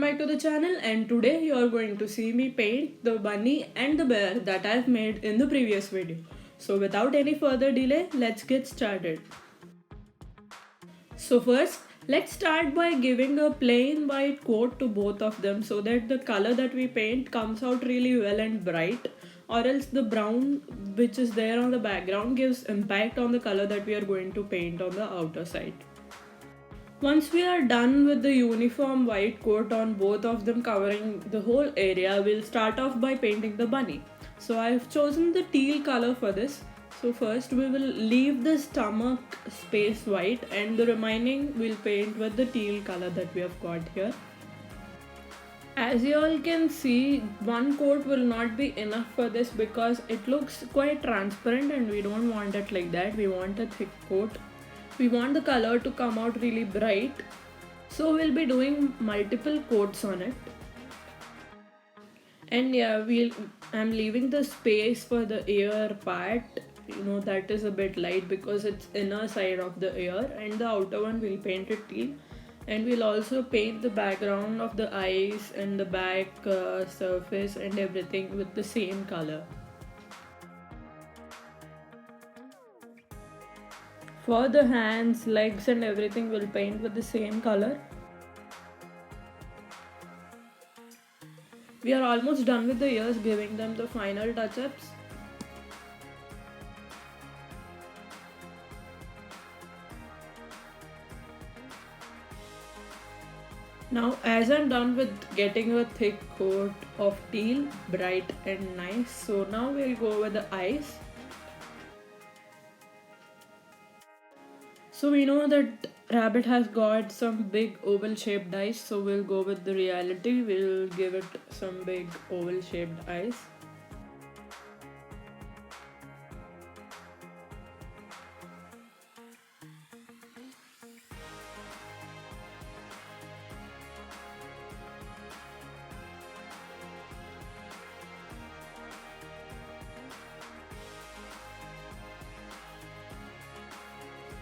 back to the channel, and today you are going to see me paint the bunny and the bear that I've made in the previous video. So without any further delay, let's get started. So first, let's start by giving a plain white coat to both of them so that the color that we paint comes out really well and bright, or else the brown which is there on the background gives impact on the color that we are going to paint on the outer side. Once we are done with the uniform white coat on both of them covering the whole area, we'll start off by painting the bunny. So I've chosen the teal color for this. So first we will leave the stomach space white and the remaining we'll paint with the teal color that we have got here. As you all can see, one coat will not be enough for this because it looks quite transparent and we don't want it like that. We want a thick coat. We want the color to come out really bright, so we'll be doing multiple coats on it. And yeah, I'm leaving the space for the ear part, that is a bit light because it's inner side of the ear, and the outer one we'll paint it teal. And we'll also paint the background of the eyes and the back surface and everything with the same color. For the hands, legs and everything we'll paint with the same color. We are almost done with the ears, giving them the final touch-ups. Now as I'm done with getting a thick coat of teal, bright and nice, so now we'll go with the eyes. So we know that rabbit has got some big oval shaped eyes, so we'll go with the reality. We'll give it some big oval shaped eyes.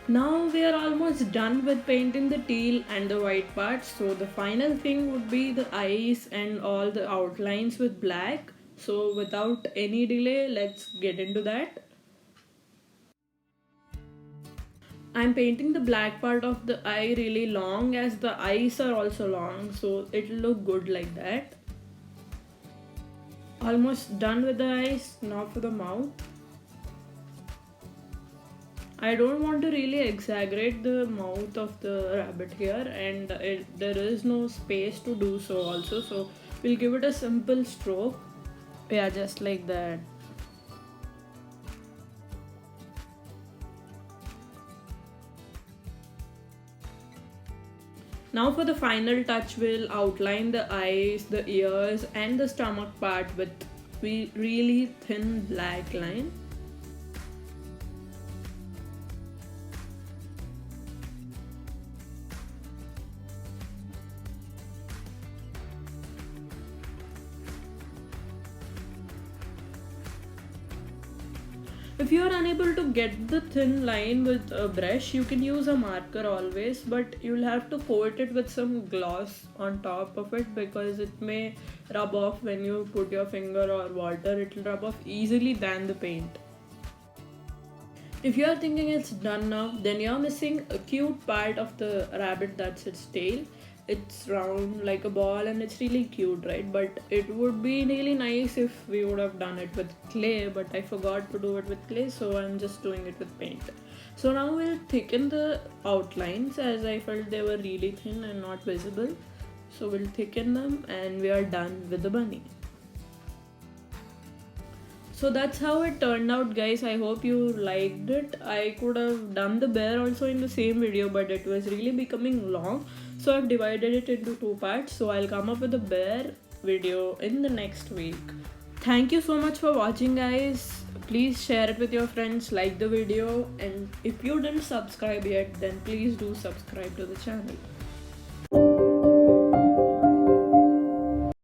Now we are almost done with painting the teal and the white parts, so the final thing would be the eyes and all the outlines with black. So without any delay, let's get into that. I'm painting the black part of the eye really long as the eyes are also long, so it'll look good like that. Almost done with the eyes, now for the mouth. I don't want to really exaggerate the mouth of the rabbit here, and there is no space to do so also, so we'll give it a simple stroke. Yeah, just like that. Now for the final touch, we'll outline the eyes, the ears and the stomach part with really thin black line. If you are unable to get the thin line with a brush, you can use a marker always, but you'll have to coat it with some gloss on top of it because it may rub off when you put your finger or water. It will rub off easily than the paint. If you are thinking it's done now, then you're missing a cute part of the rabbit, that's its tail. It's round like a ball and it's really cute, right? But it would be really nice if we would have done it with clay, but I forgot to do it with clay, so I'm just doing it with paint. So now we'll thicken the outlines as I felt they were really thin and not visible. So we'll thicken them and we are done with the bunny. So that's how it turned out, guys. I hope you liked it. I could have done the bear also in the same video, but it was really becoming long, so I've divided it into two parts. So I'll come up with a bear video in the next week. Thank you so much for watching, guys. Please share it with your friends, like the video, and if you didn't subscribe yet, then please do subscribe to the channel.